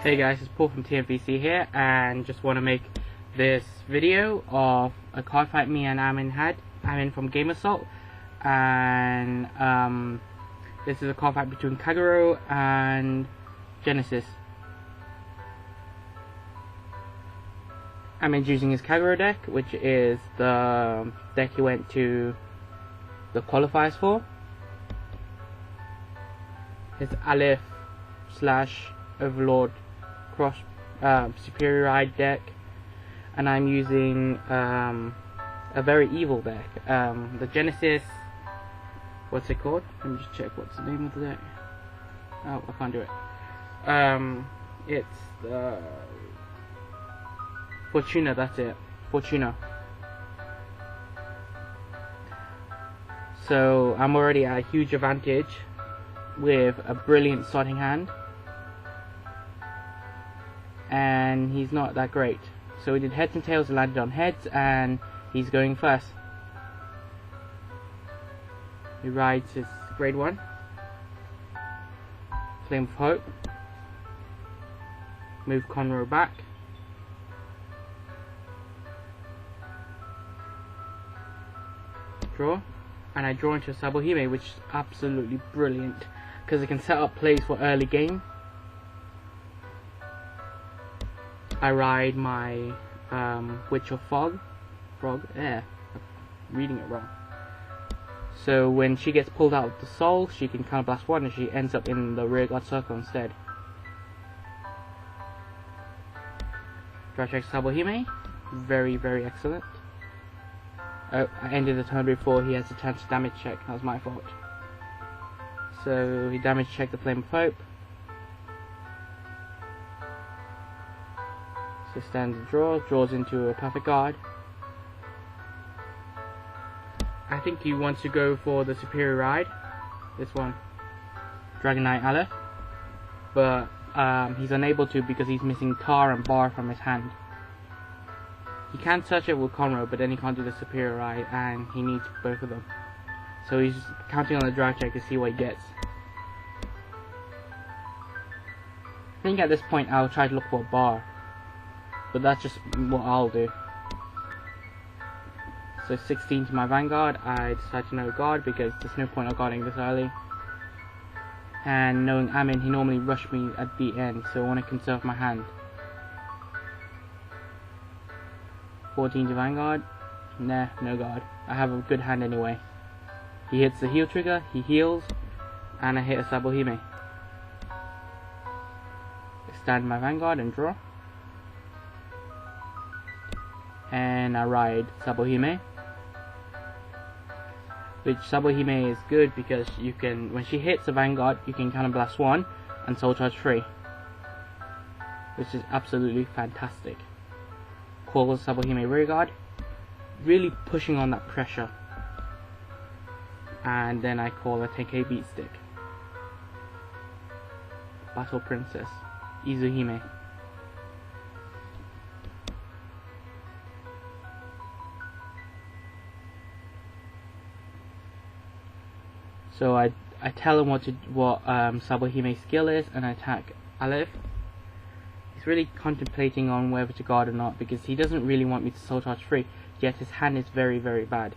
Hey guys, it's Paul from TMVC here, and just want to make this video of a card fight me and Amin had. Amin from Game Assault, and this is a card fight between Kagero and Genesis. Amin's using his Kagero deck, which is the deck he went to the qualifiers for. His Aleph / Overlord cross superior ride deck, and I'm using a very evil deck. The Genesis, what's it called? Let me just check what's the name of the deck. Oh, I can't do it. It's the Fortuna, that's it. Fortuna. So I'm already at a huge advantage with a brilliant starting hand, and he's not that great. So we did heads and tails and landed on heads, and he's going first. He rides his grade 1 Flame of Hope, move Conroe back, draw, and I draw into a Sabohime, which is absolutely brilliant because it can set up plays for early game. I ride my Witch of Frog, I'm reading it wrong. So when she gets pulled out of the soul, she can counterblast 1 and she ends up in the rear guard circle instead. Draw check Sabohime, very excellent. Oh, I ended the turn before he has a chance to damage check, that was my fault. So he damage checked the Flame of Hope. So standard draw, draws into a perfect guard. I think he wants to go for the superior ride, this one, Dragon Knight Aleph, but he's unable to because he's missing Tar and Bar from his hand. He can search it with Conroe, but then he can't do the superior ride, and he needs both of them. So he's counting on the drive check to see what he gets. I think at this point I'll try to look for a Bar, but that's just what I'll do. So 16 to my Vanguard, I decide to no guard because there's no point of guarding this early. And knowing Amin, he normally rushed me at the end, so I want to conserve my hand. 14 to Vanguard, nah, no guard. I have a good hand anyway. He hits the heal trigger, he heals, and I hit a Sabohime. Stand my Vanguard and draw. And I ride Sabohime. Which Sabohime is good because you can, when she hits a Vanguard, you can counterblast 1 and soul charge 3. Which is absolutely fantastic. Call Sabohime rear guard, really pushing on that pressure. And then I call a 10k beat stick. Battle Princess, Izuhime. So I tell him what Sabohime's skill is, and I attack Aleph. He's really contemplating on whether to guard or not because he doesn't really want me to soul charge 3, yet his hand is very bad.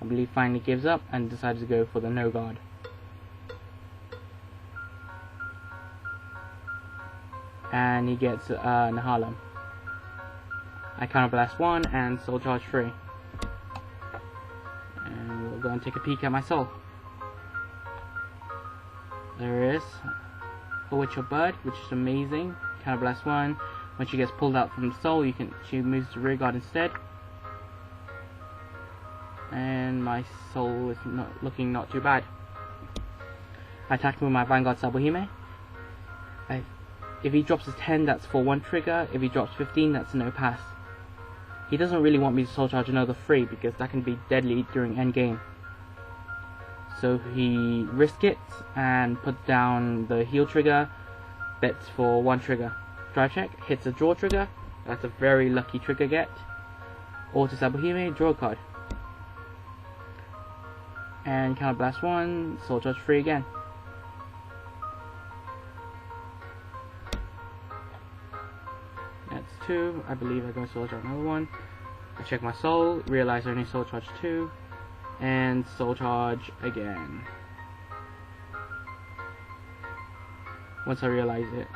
I believe finally gives up and decides to go for the no guard. And he gets Nahalem. I counterblast 1 and soul charge 3. And we'll go and take a peek at my soul. There is a Witch of Bird, which is amazing. Counterblast 1. When she gets pulled out from the soul, she moves to rear guard instead. And my soul is looking not too bad. I attack him with my Vanguard Sabohime. If he drops a 10, that's for 1 trigger. If he drops 15, that's a no pass. He doesn't really want me to soul charge another 3 because that can be deadly during endgame. So he risks it and puts down the heal trigger, bets for 1 trigger. Drive check, hits a draw trigger, that's a very lucky trigger get. Auto Sabohime, draw a card. And counterblast 1, soul charge 3 again. 2. I believe I'm going to soul charge another one. I check my soul, realize I only soul charge 2, and soul charge again. Once I realize it.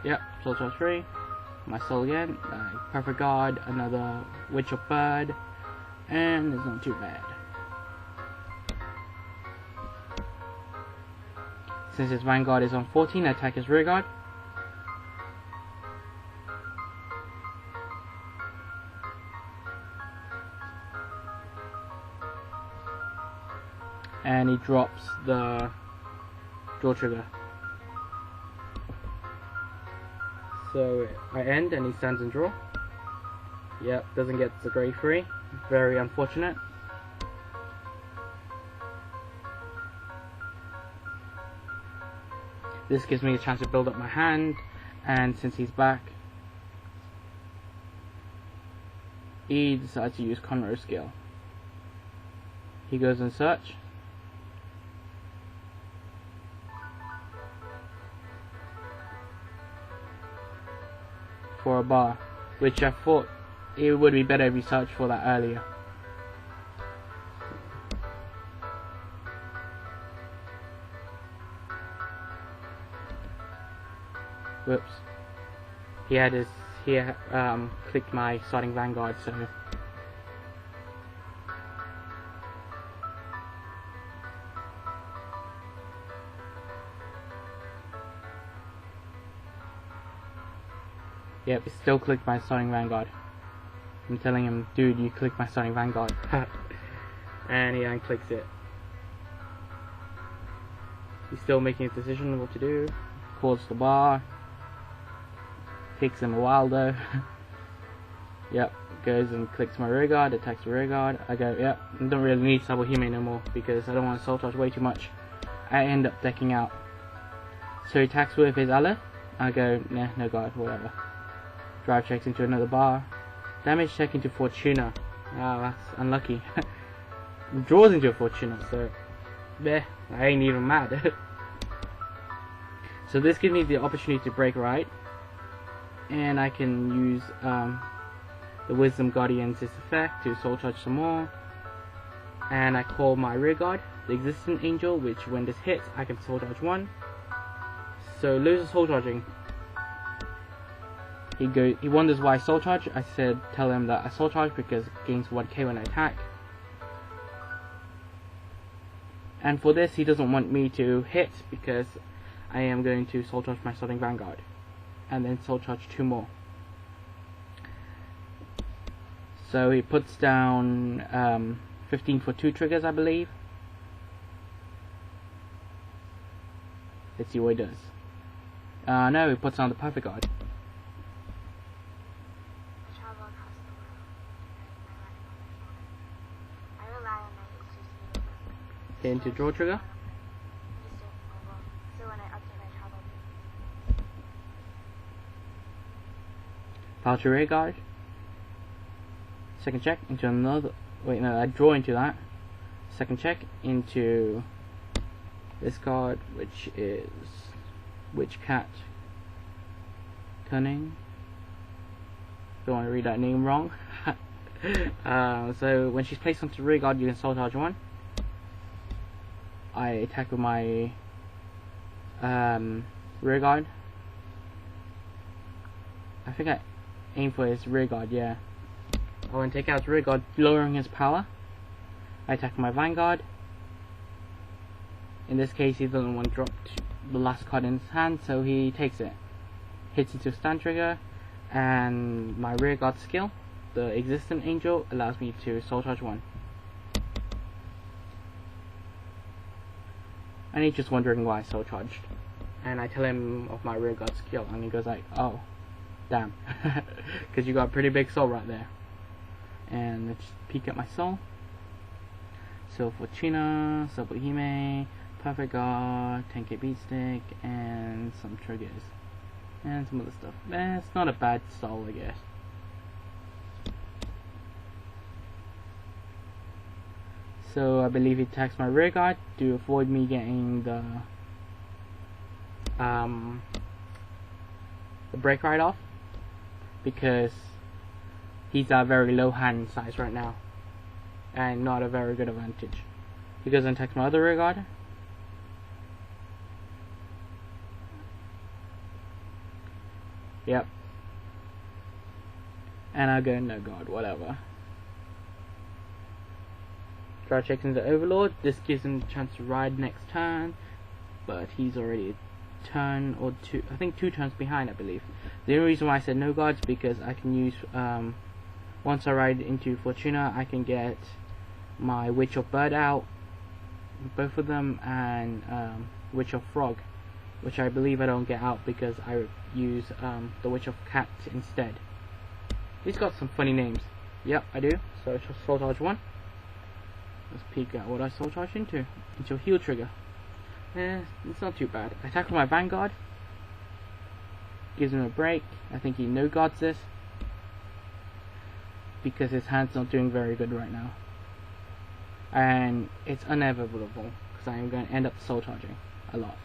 Yep, soul charge 3. My soul again. Perfect guard, another Witch of Bird, and it's not too bad. Since his Vanguard is on 14, I attack his rear guard. And he drops the draw trigger. So I end and he stands and draw. Yep, doesn't get the grade 3. Very unfortunate. This gives me a chance to build up my hand, and since he's back, he decides to use Conroe's skill. He goes in search. For a bar, which I thought it would be better if you searched for that earlier. Whoops. He clicked my starting Vanguard, so yep, it still clicked my starting Vanguard. I'm telling him, dude, you clicked my starting Vanguard. And he unclicks it. He's still making a decision what to do. Calls the bar. Takes him a while though. Yep, goes and clicks my rear guard, attacks the rear guard. I go, yep, I don't really need Sabuhime no more because I don't want to soul charge way too much. I end up decking out. So he attacks with his ally. I go, nah, no guard, whatever. Drive checks into another bar. Damage check into Fortuna. Oh, that's unlucky. Draws into a Fortuna, so bleh, I ain't even mad. So this gives me the opportunity to break right. And I can use the Wisdom Guardian's effect to soul charge some more. And I call my rear guard, the Existent Angel, which when this hits, I can soul charge 1. So loses soul charging. He wonders why I soul charge. I said, tell him that I soul charge because it gains 1k when I attack. And for this, he doesn't want me to hit because I am going to soul charge my starting Vanguard. And then soul charge 2 more. So he puts down 15 for 2 triggers, I believe. Let's see what he does. No, he puts down the perfect guard. Hit into draw trigger. Power to rear guard. Second check into another. Wait, no, I draw into that. Second check into this card, which is Witch Cat Cunning. Don't want to read that name wrong. So when she's placed onto rear guard, you can soul charge 1. I attack with my rear guard. I think I aim for his rear guard, yeah. I want to take out his rear guard, lowering his power. I attack my Vanguard. In this case, he doesn't want to drop the last card in his hand, so he takes it. Hits into stand trigger, and my rear guard skill, the Existent Angel, allows me to soul charge 1. And he's just wondering why I soul charged. And I tell him of my rear guard skill, and he goes like, oh, damn. Because you got a pretty big soul right there. And let's peek at my soul. So Fortuna, Sabuhime, Perfect Guard, 10k Beatstick, and some triggers. And some other stuff. It's not a bad soul, I guess. So I believe he attacks my rear guard to avoid me getting the break right off. because he's at very low hand size right now, and not a very good advantage. He goes and attacks my other rear guard. Yep. And I go no guard, whatever. Draw checks into Overlord. This gives him the chance to ride next turn, but he's already a turn or two, I think 2 turns behind, I believe. The only reason why I said no guards because I can use, once I ride into Fortuna, I can get my Witch of Bird out, both of them, and Witch of Frog, which I believe I don't get out because I use the Witch of Cat instead. He's got some funny names. Yep, I do. So Soul Charge 1. Let's peek at what I Soul Charge into. Into a heal trigger. It's not too bad. I attack with my Vanguard. Gives him a break. I think he no guards this, because his hand's not doing very good right now. And it's inevitable, because I am going to end up Soul Charging a lot.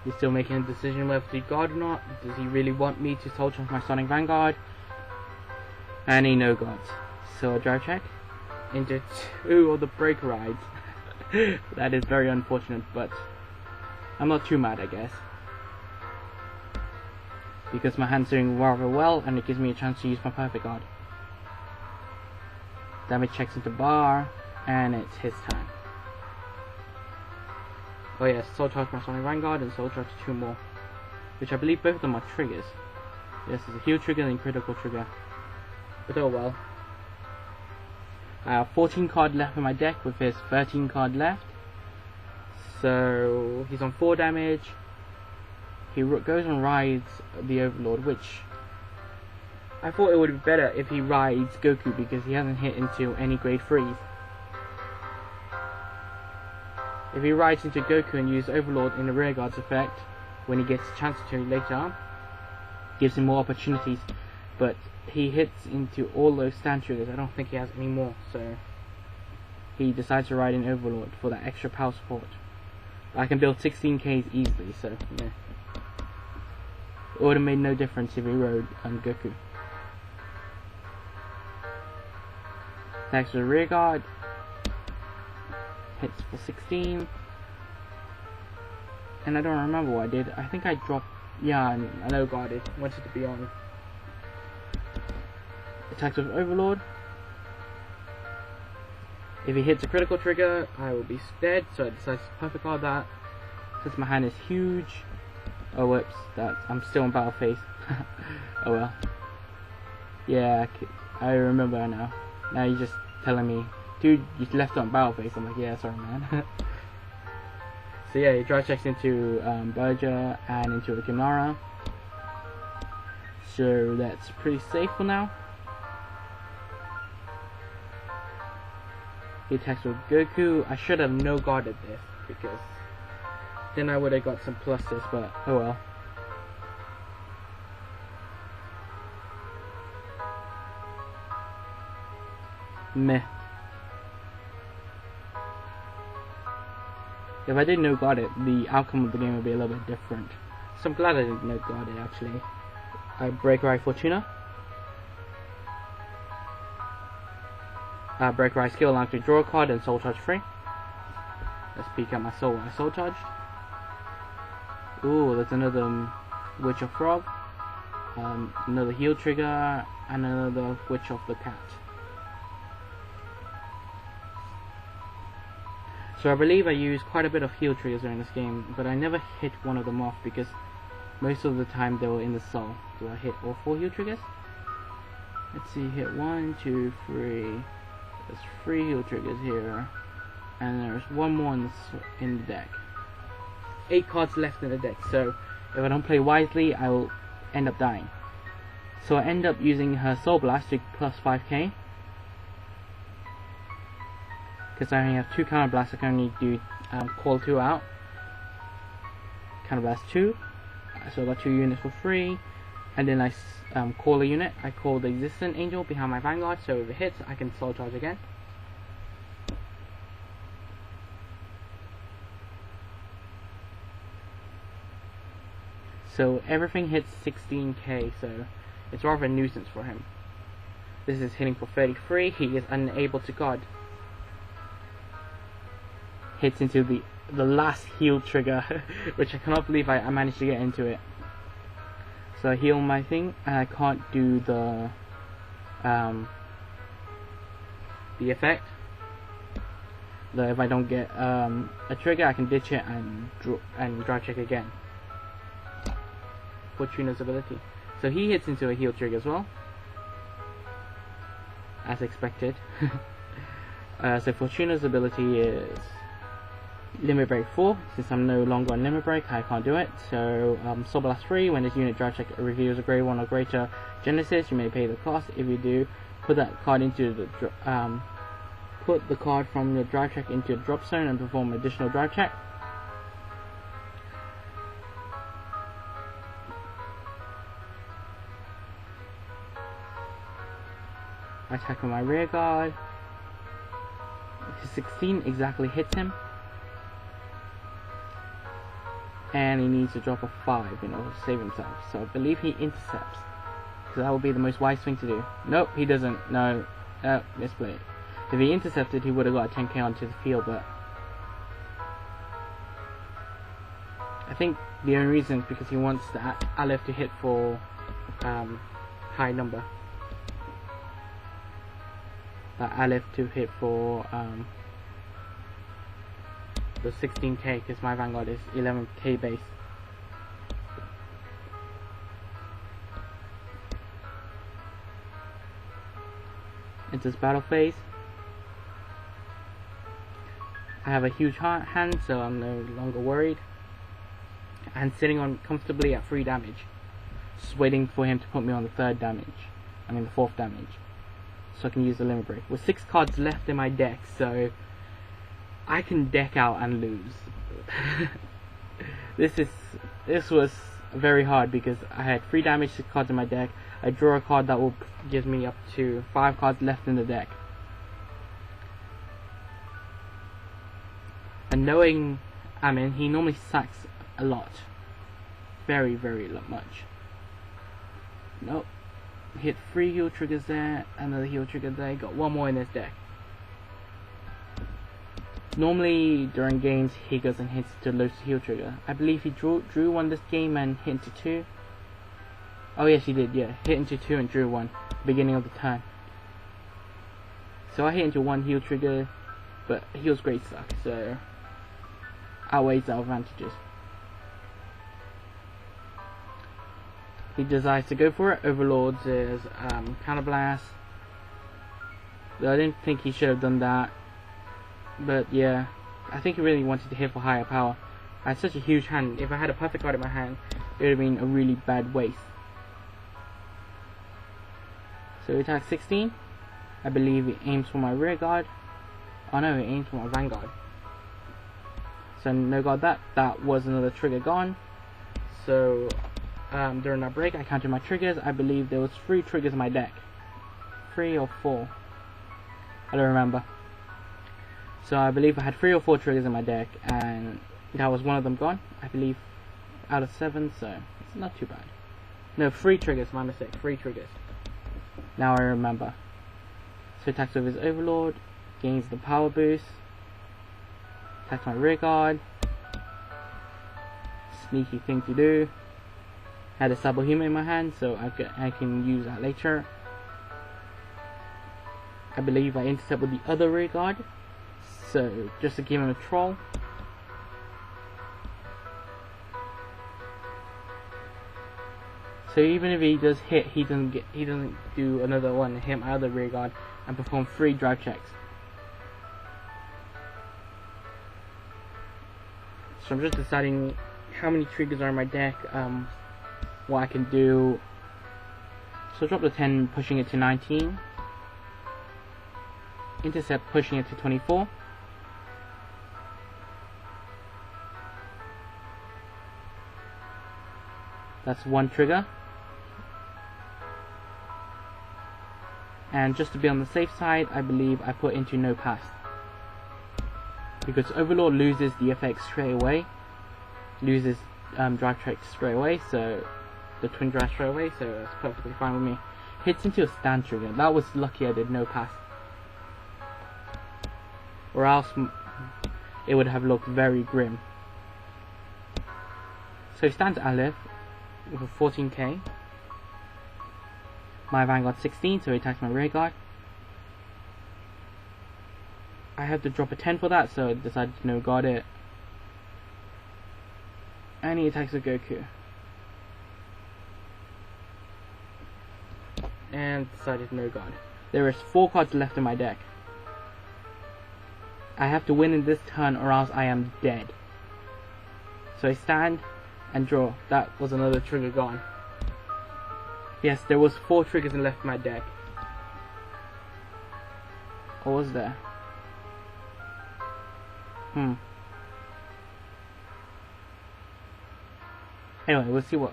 He's still making a decision whether to guard or not. Does he really want me to Soul Charge my Sonic Vanguard? And he no guards. So a drive check into 2 of the break rides. That is very unfortunate, but I'm not too mad, I guess, because my hand's doing rather well and it gives me a chance to use my Perfect Guard. Damage checks into bar, and it's his turn. Oh yes, Soul Charge my Sonic Vanguard and Soul Charge 2 more, which I believe both of them are triggers. Yes, it's a heal trigger and critical trigger, but oh well. I have 14 cards left in my deck with his 13 card left, so he's on 4 damage. He goes and rides the Overlord, which I thought it would be better if he rides Goku because he hasn't hit into any grade 3s. If he rides into Goku and uses Overlord in the rear guard's effect, when he gets a chance to later on, gives him more opportunities, but he hits into all those stand triggers. I don't think he has any more, so he decides to ride in Overlord for that extra power support. I can build 16Ks easily, so yeah. It would have made no difference if he rode Goku. Attacks with the rear guard. Hits for 16. And I don't remember what I did. I think I dropped... Yeah, I know guarded. Wanted to be on. Attacks with Overlord. If he hits a critical trigger, I will be dead, so I decide to Perfect Guard that. Since my hand is huge. Oh whoops, I'm still on battle phase. Oh well. Yeah, I remember now. Now you're just telling me, dude, you left on battle phase. I'm like, yeah, sorry man. So yeah, he draw checks into Berger and into a Kinara. So that's pretty safe for now. He attacks with Goku. I should have no guarded this because then I would have got some pluses, but oh well. Meh. If I did no guard it, the outcome of the game would be a little bit different. So I'm glad I didn't no guard it actually. I break Ride Fortuna. Break Ride skill allows me to draw a card and Soul Charge free. Let's peek at my soul when I Soul Charged. Ooh, there's another Witch of Frog. Another heal trigger and another Witch of the Cat. So I believe I used quite a bit of heal triggers during this game, but I never hit one of them off because most of the time they were in the soul. Do I hit all 4 heal triggers? Let's see, hit 1, 2, 3. There's 3 heal triggers here, and there's 1 more in the deck. 8 cards left in the deck, so if I don't play wisely, I will end up dying. So I end up using her Soul Blast to plus 5k. Because I only have 2 Counter Blasts, I can only do Call 2 out. Counter Blast 2. So I got 2 units for free. and then I call a unit. I call the existent angel behind my vanguard, so if it hits, I can soul charge again. So everything hits 16k, so it's rather a nuisance for him. This is hitting for 33. He is unable to guard. Hits into the last heal trigger, which I cannot believe I managed to get into it. So I heal my thing, and I can't do the effect. Though if I don't get a trigger, I can ditch it and drive check again. Fortuna's ability. So he hits into a heal trigger as well, as expected. So Fortuna's ability is Limit Break 4. Since I'm no longer on Limit Break, I can't do it. So Soul Blast 3. When this unit drive check reveals a grade 1 or greater Genesis, you may pay the cost. If you do, put that card into the put the card from your drive check into a drop zone and perform additional drive check. I attack with my rear guard. 16 exactly hits him, and he needs to drop a 5 in order to save himself. So I believe he intercepts, because that would be the most wise thing to do. Nope, he doesn't. No, misplay it. If he intercepted, he would have got a 10k onto the field, but I think the only reason is because he wants the Aleph to hit for high number. Aleph to hit for the 16k, because my vanguard is 11k base. Into this battle phase. I have a huge hand, so I'm no longer worried. And sitting on comfortably at 3 damage. Just waiting for him to put me on the 4th damage. So I can use the Limit Break. With 6 cards left in my deck, so I can deck out and lose. This was very hard because I had 3 damage, 6 cards in my deck. I draw a card that will give me up to 5 cards left in the deck. And knowing Amin, he normally sacks a lot. Very, very much. Nope. Hit 3 heal triggers there, another heal trigger there, got 1 more in his deck. Normally during games he goes and hits to lose heal trigger. I believe he drew 1 this game and hit into 2. Oh yes, he did, yeah. Hit into 2 and drew 1, beginning of the turn. So I hit into 1 heal trigger, but heals great suck, so outweighs the advantages. He decides to go for it. Overlords is Counterblast. Though I didn't think he should have done that. But yeah, I think he really wanted to hit for higher power. I had such a huge hand. If I had a perfect card in my hand, it would have been a really bad waste. So he attacks 16. I believe he aims for my rear guard. Oh no, he aims for my vanguard. So no guard that. That was another trigger gone. So during that break, I counted my triggers. I believe there was 3 triggers in my deck. 3 or 4. I don't remember. So I believe I had 3 or 4 triggers in my deck, and that was one of them gone. I believe out of 7, so it's not too bad. No, 3 triggers, my mistake. 3 triggers. Now I remember. So attacks with his Overlord, gains the power boost. Attacks my rear guard. Sneaky thing to do. Had a Subhuman in my hand, so I can use that later. I believe I intercept with the other rear guard, so just to give him a troll. So even if he does hit, he doesn't do another one and hit my other rear guard and perform 3 drive checks. So I'm just deciding how many triggers are in my deck, what I can do. So drop the 10, pushing it to 19. Intercept, pushing it to 24. That's 1 trigger. And just to be on the safe side, I believe I put into no pass. Because Overlord loses the effect straight away. Loses drive check straight away, so the twin drive straight away, so it's perfectly fine with me. Hits into a stand trigger. That was lucky I did no pass. Or else it would have looked very grim. So he stands Aleph with a 14k. My Vanguard 16, so he attacks my rear guard. I have to drop a 10 for that, so I decided to no guard it. And he attacks the Goku. And decided to no guard. There is 4 cards left in my deck. I have to win in this turn or else I am dead. So I stand and draw. That was another trigger gone. Yes, there was 4 triggers left in my deck. What was there? Anyway, we'll see what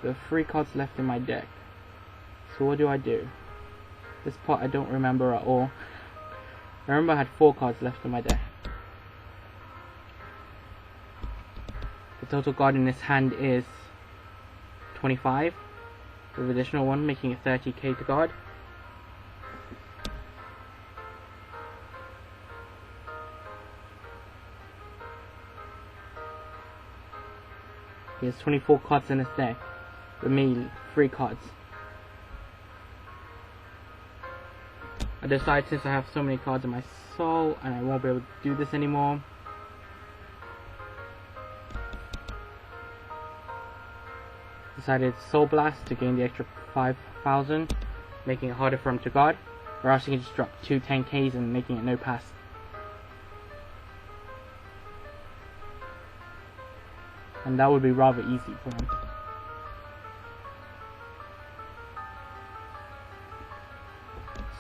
the 3 cards left in my deck. So what do? This part I don't remember at all. I remember I had 4 cards left in my deck. The total card in this hand is 25, with additional 1 making it 30k to guard. He has 24 cards in his deck, with me 3 cards. I decided, since I have so many cards in my soul and I won't be able to do this anymore, decided Soul Blast to gain the extra 5,000, making it harder for him to guard, or else he can just drop 2 10ks and making it no pass. And that would be rather easy for him.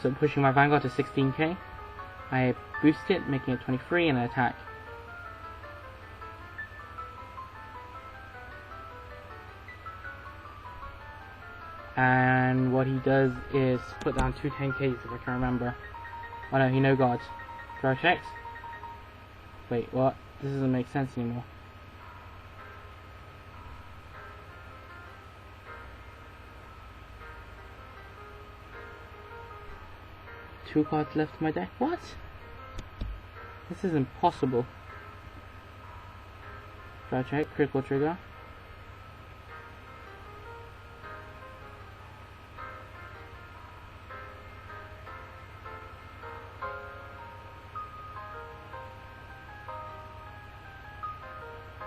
So pushing my Vanguard to 16k, I boost it, making it 23 and an attack. And what he does is put down 2 10ks if I can remember. Oh no, he no guards. Draw checks. Wait, what? This doesn't make sense anymore. Two cards left in my deck. What? This is impossible. Draw check, critical trigger.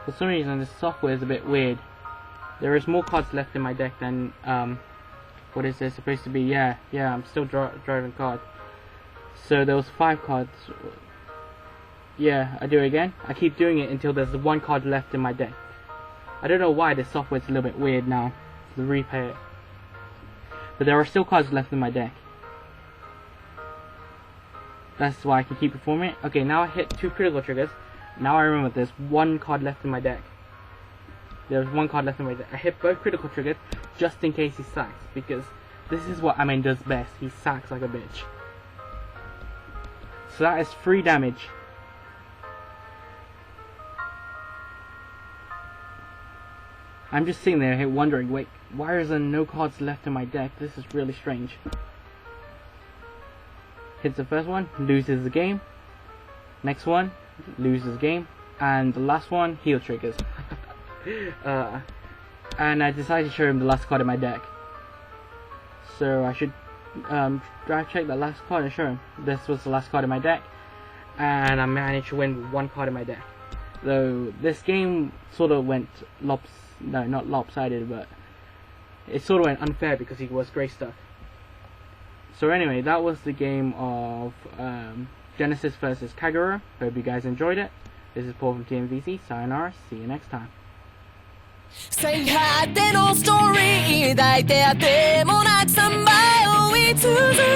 For some reason this software is a bit weird. There is more cards left in my deck than what is there supposed to be? Yeah, I'm still driving cards. So there was 5 cards. Yeah, I do it again. I keep doing it until there's 1 card left in my deck. I don't know why this software is a little bit weird now. To replay it. But there are still cards left in my deck. That's why I can keep performing it. Okay, now I hit 2 critical triggers. Now I remember there's 1 card left in my deck. There's 1 card left in my deck. I hit both critical triggers just in case he sacks. Because this is what Amin does best. He sacks like a bitch. So that is 3 damage. I'm just sitting there wondering, wait, why is there no cards left in my deck? This is really strange. Hits the first one, loses the game. Next one, loses game. And the last one, heal triggers. And I decided to show him the last card in my deck. So I should drive check the last card and show him. This was the last card in my deck. And I managed to win with 1 card in my deck. Though this game sort of went not lopsided, but it sort of went unfair because he was grey stuck. So anyway, that was the game of Genesis versus Kagero. Hope you guys enjoyed it. This is Paul from TMVC. Sayonara. See you next time. 最果てのストーリー抱いてあてもなく3倍追い続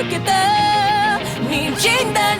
けた滲んだ